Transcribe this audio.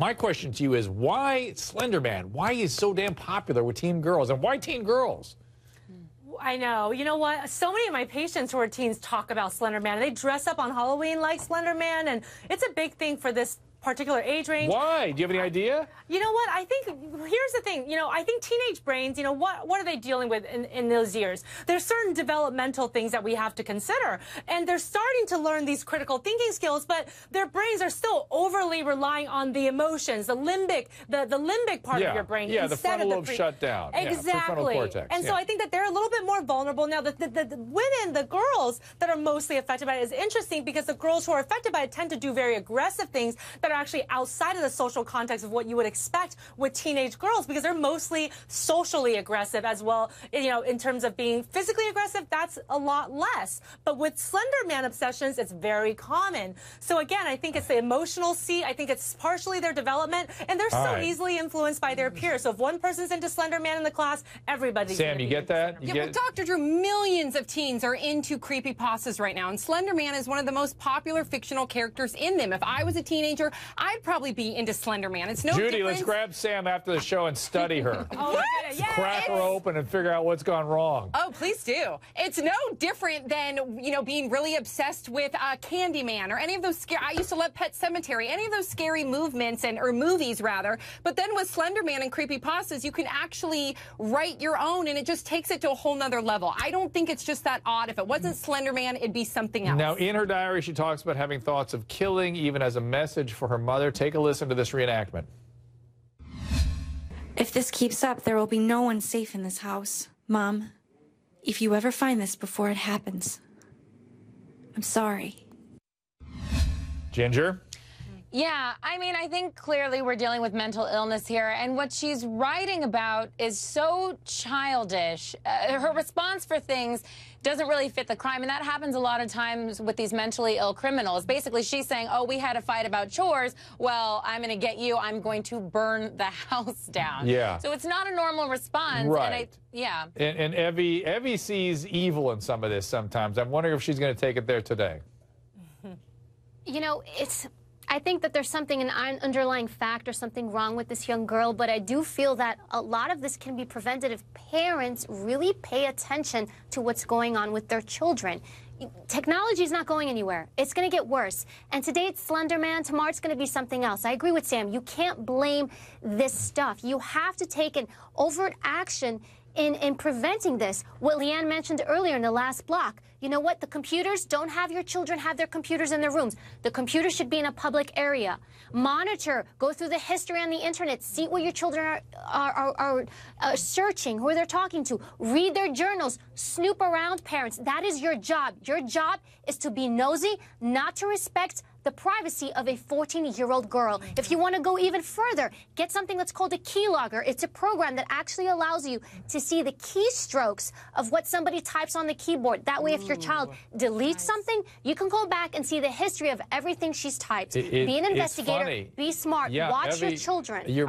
My question to you is, why Slender Man? Why is so damn popular with teen girls? And why teen girls? I know. You know what? So many of my patients who are teens talk about Slender Man. They dress up on Halloween like Slender Man, and it's a big thing for this particular age range. Why? Do you have any idea? You know what? I think, here's the thing, I think teenage brains, what are they dealing with in those years? There's certain developmental things that we have to consider. And they're starting to learn these critical thinking skills, but their brains are still overly relying on the emotions, the limbic part of your brain. Yeah, the frontal lobe shut down. Exactly. Prefrontal cortex. And so I think that they're a little bit more vulnerable. Now, the women, the girls that are mostly affected by it is interesting because the girls who are affected by it tend to do very aggressive things that are actually outside of the social context of what you would expect with teenage girls, because they're mostly socially aggressive as well. In terms of being physically aggressive, that's a lot less. But with Slender Man obsessions, it's very common. So again, I think it's the emotional seat. I think it's partially their development, and they're so easily influenced by their peers. So if one person's into Slender Man in the class, everybody's Sam, you get that? Well, Dr. Drew, millions of teens are into creepypastas right now, and Slender Man is one of the most popular fictional characters in them. If I was a teenager, I'd probably be into Slender Man. It's no Judy, difference. let's grab Sam after the show and study her. Oh, my goodness. Yeah, crack her open and figure out what's gone wrong. Oh, please do. It's no different than, being really obsessed with Candyman or any of those scary. I used to love Pet Sematary, any of those scary movements or movies rather. But then with Slender Man and creepypastas, you can actually write your own, and it just takes it to a whole nother level. I don't think it's just that odd. If it wasn't Slender Man, it'd be something else. Now, in her diary, she talks about having thoughts of killing, even as a message for her mother. Take a listen to this reenactment. If this keeps up, there will be no one safe in this house. Mom, if you ever find this before it happens, I'm sorry. Ginger? Yeah, I think clearly we're dealing with mental illness here, and what she's writing about is so childish. Her response for things doesn't really fit the crime, and that happens a lot of times with these mentally ill criminals. Basically, she's saying, oh, we had a fight about chores. Well, I'm going to get you. I'm going to burn the house down. Yeah. So it's not a normal response. Right. And And Evie sees evil in some of this sometimes. I'm wondering if she's going to take it there today. I think that there's something, an underlying fact or something wrong with this young girl, but I do feel that a lot of this can be prevented if parents really pay attention to what's going on with their children. Technology is not going anywhere. It's going to get worse. And today it's Slender Man. Tomorrow it's going to be something else. I agree with Sam. You can't blame this stuff. You have to take an overt action in preventing this. What Leanne mentioned earlier in the last block. You know what? The computers, don't have your children have their computers in their rooms. The computer should be in a public area. Monitor, go through the history on the internet, see what your children are searching, who they're talking to. Read their journals, snoop around parents. That is your job. Your job is to be nosy, not to respect the privacy of a 14-year-old girl. If you want to go even further, get something that's called a keylogger. It's a program that actually allows you to see the keystrokes of what somebody types on the keyboard. That way, if your child deletes something, you can go back and see the history of everything she's typed. Be an investigator. Be smart. Yeah, Watch Evie, your children.